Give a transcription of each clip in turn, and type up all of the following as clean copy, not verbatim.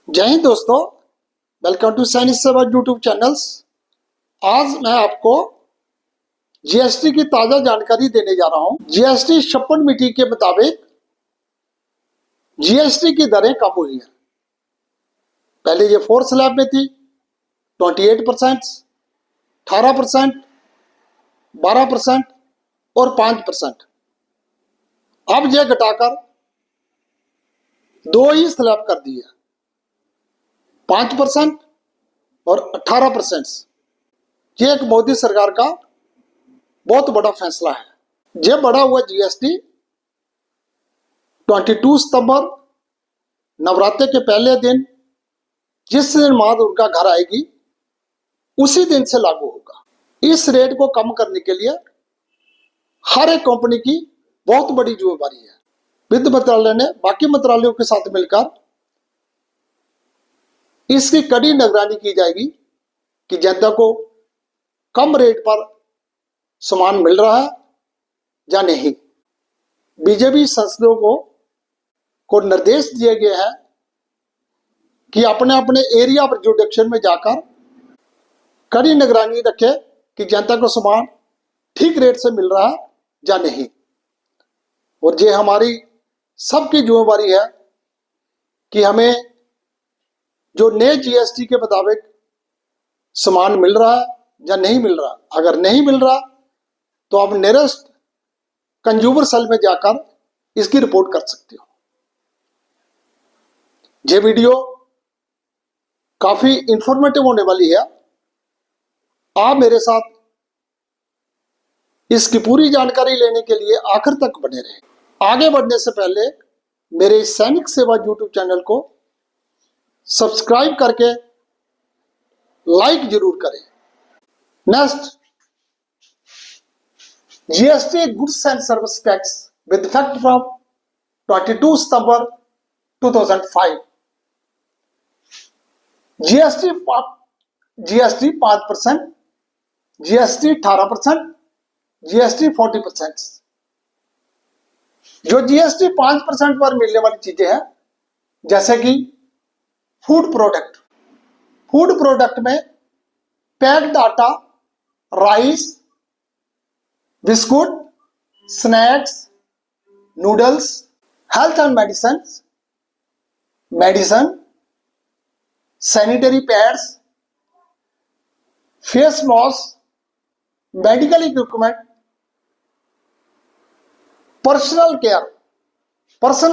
जय हिंद दोस्तों, welcome to सैनिक सेवा यूट्यूब चैनल्स। आज मैं आपको जीएसटी की ताजा जानकारी देने जा रहा हूं। जीएसटी 56 मीटिंग के मुताबिक जीएसटी की दरें कम हुई हैं। पहले ये 4 स्लैब में थी 28%, 18%, 12% और 5%। अब यह घटाकर 2 ही स्लैब कर दी है, 5% और 18%। ये एक मोदी सरकार का बहुत बड़ा फैसला है। ये बढ़ा हुआ जीएसटी 22 सितंबर नवरात्रि के पहले दिन, जिस दिन माँ दुर्गा घर आएगी उसी दिन से लागू होगा। इस रेट को कम करने के लिए हर एक कंपनी की बहुत बड़ी जिम्मेदारी है। वित्त मंत्रालय ने बाकी मंत्रालयों के साथ मिलकर इसकी कड़ी निगरानी की जाएगी कि जनता को कम रेट पर सामान मिल रहा है या नहीं। बीजेपी सांसदों को निर्देश दिए गए हैं कि अपने अपने एरिया ऑफ जुडिक्शन में जाकर कड़ी निगरानी रखे कि जनता को सामान ठीक रेट से मिल रहा है या नहीं। और ये हमारी सबकी जिम्मेदारी है कि हमें जो नए जीएसटी के मुताबिक सामान मिल रहा है या नहीं मिल रहा। अगर नहीं मिल रहा तो आप नियरेस्ट कंज्यूमर सेल में जाकर इसकी रिपोर्ट कर सकते हो। ये वीडियो काफी इंफॉर्मेटिव होने वाली है। आप मेरे साथ इसकी पूरी जानकारी लेने के लिए आखिर तक बने रहें। आगे बढ़ने से पहले मेरे सैनिक सेवा यूट्यूब चैनल को सब्सक्राइब करके लाइक जरूर करें। Next, GST goods and service tax with effect from 22 September 2005। GST 5%, GST 18%, GST 40%। जो जीएसटी 5% पर मिलने वाली चीजें हैं, जैसे कि फूड प्रोडक्ट में पैक्ड आटा, rice, biscuit, snacks, noodles, health and medicine, sanitary pads, face mask, medical equipment, person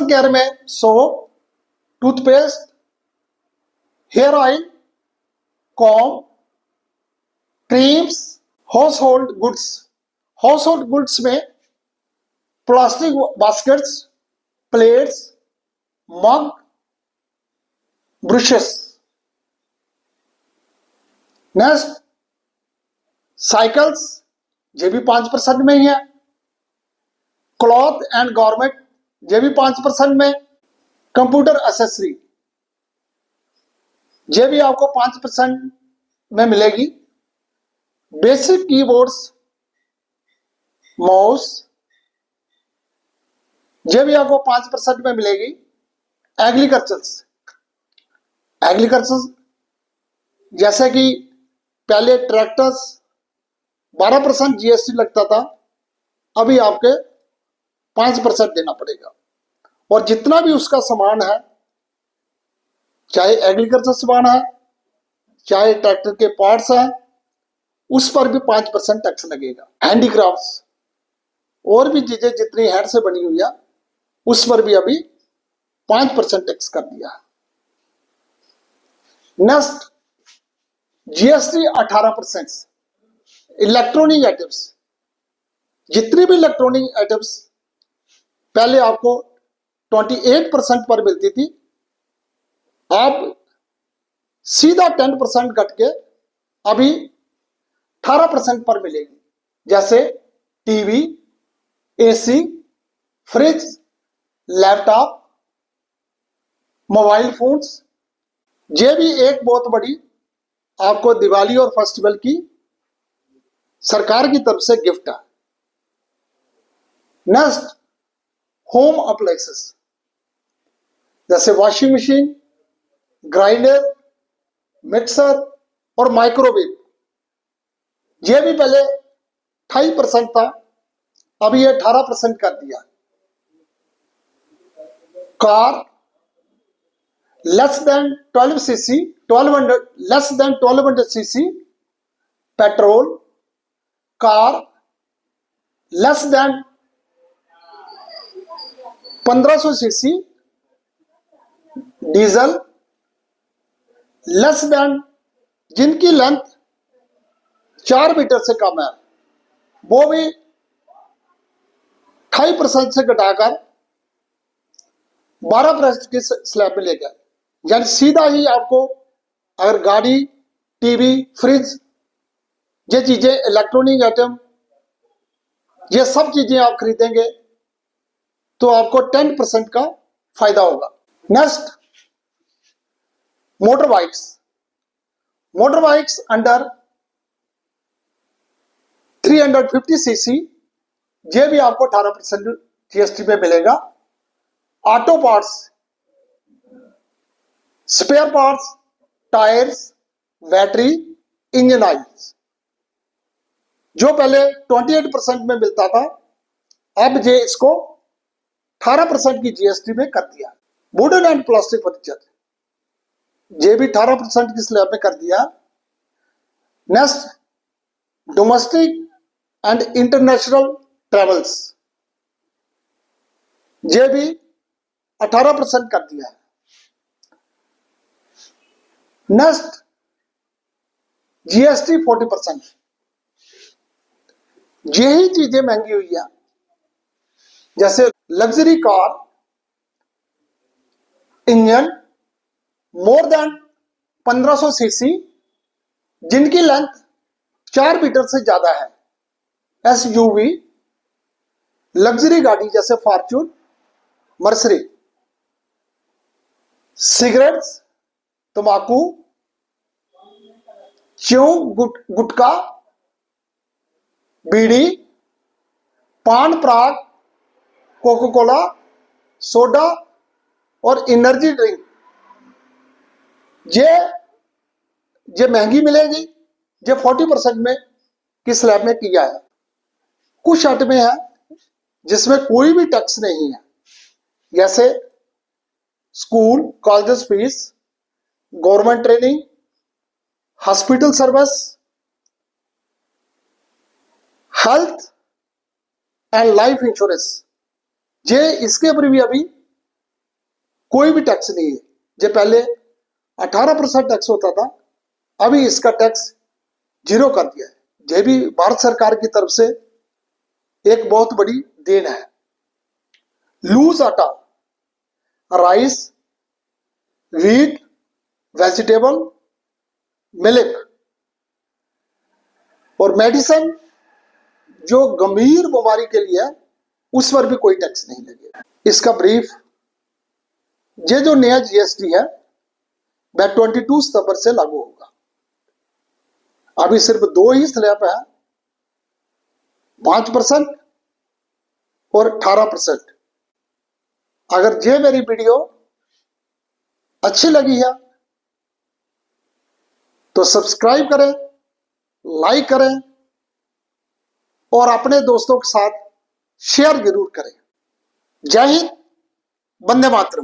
care में soap, toothpaste, hair oil, comb, creams, household goods में plastic baskets, plates, mug, brushes. Next, cycles, ये भी 5% में ही है। Cloth and garment, ये भी 5% में। Computer accessory, ये भी आपको 5% में मिलेगी। बेसिक कीबोर्ड्स, माउस, ये भी आपको 5% में मिलेगी। एग्रीकल्चर जैसे कि पहले ट्रैक्टर्स 12% जीएसटी लगता था, अभी आपके 5% देना पड़ेगा। और जितना भी उसका सामान है, चाहे एग्रीकल्चर सामान है, चाहे ट्रैक्टर के पार्ट्स हैं, उस पर भी 5% टैक्स लगेगा। हैंडीक्राफ्ट्स और भी चीजें जितनी हैंड से बनी हुई है, उस पर भी अभी 5% टैक्स कर दिया। Next, GST 18%। इलेक्ट्रॉनिक आइटम्स, जितनी भी इलेक्ट्रॉनिक आइटम्स पहले आपको 28% पर मिलती थी, अब सीधा 10% घट के अभी 18% पर मिलेगी। जैसे TV, AC, fridge, laptop, mobile phones. ये भी एक बहुत बड़ी आपको दिवाली और फेस्टिवल की सरकार की तरफ से गिफ्ट है। नेक्स्ट, होम अप्लायंसेस, जैसे वॉशिंग मशीन, ग्राइंडर, मिक्सर और माइक्रोवेव, ये भी पहले 28% था, अभी ये 18% कर दिया। Car less than 12 CC, 1200 less than 1200 CC petrol, car less than 1500 CC diesel, less than जिनकी लेंथ 4 मीटर से कम है वो भी 28% से घटाकर 12% के स्लैब में ले गया। यानी सीधा ही आपको अगर गाड़ी, टीवी, फ्रिज, ये चीजें, इलेक्ट्रॉनिक आइटम, ये सब चीजें आप खरीदेंगे तो आपको 10% का फायदा होगा। Next, motor bikes. Motor bikes under 350 CC, ये भी आपको 18% जीएसटी पे मिलेगा। Auto parts, spare parts, tyres, battery, engine oils, जो पहले 28% में मिलता था, अब ये इसको 18% की जीएसटी में कर दिया। वुडन एंड प्लास्टिक फर्नीचर, ये भी 18% की स्लैब में कर दिया। Next, domestic and international travels, ये भी 18% कर दिया है। Next, GST 40%। यही चीजें महंगी हुई है, जैसे luxury car, engine more than 1500 CC, जिनकी लेंथ 4 मीटर से ज्यादा है, एसयूवी, लग्जरी गाड़ी जैसे फॉर्च्यून, मर्सरी, सिगरेट्स, तंबाकू, च्यूइंग, गुटखा, बीड़ी, पान पराग, कोका कोला, सोडा और एनर्जी ड्रिंक, ये महंगी मिलेगी। ये 40% में किस स्लैब में किया है। कुछ आइटमें हैं जिसमें कोई भी टैक्स नहीं है, जैसे school college fees, government training, hospital service, health and life insurance, ये इसके ऊपर भी अभी कोई भी टैक्स नहीं है। ये पहले 18% टैक्स होता था, अभी इसका टैक्स 0 कर दिया है। ये भी भारत सरकार की तरफ से एक बहुत बड़ी देन है। लूज आटा, राइस, व्हीट, वेजिटेबल, मिल्क और मेडिसिन जो गंभीर बीमारी के लिए है, उस पर भी कोई टैक्स नहीं लगेगा। इसका ब्रीफ, ये जो नया जीएसटी है वह 22 सितंबर से लागू होगा। अभी सिर्फ 2 ही स्लैब है, 5% और 18%। अगर ये मेरी वीडियो अच्छी लगी है तो सब्सक्राइब करें, लाइक करें और अपने दोस्तों के साथ शेयर जरूर करें। जय हिंद, वंदे मातरम।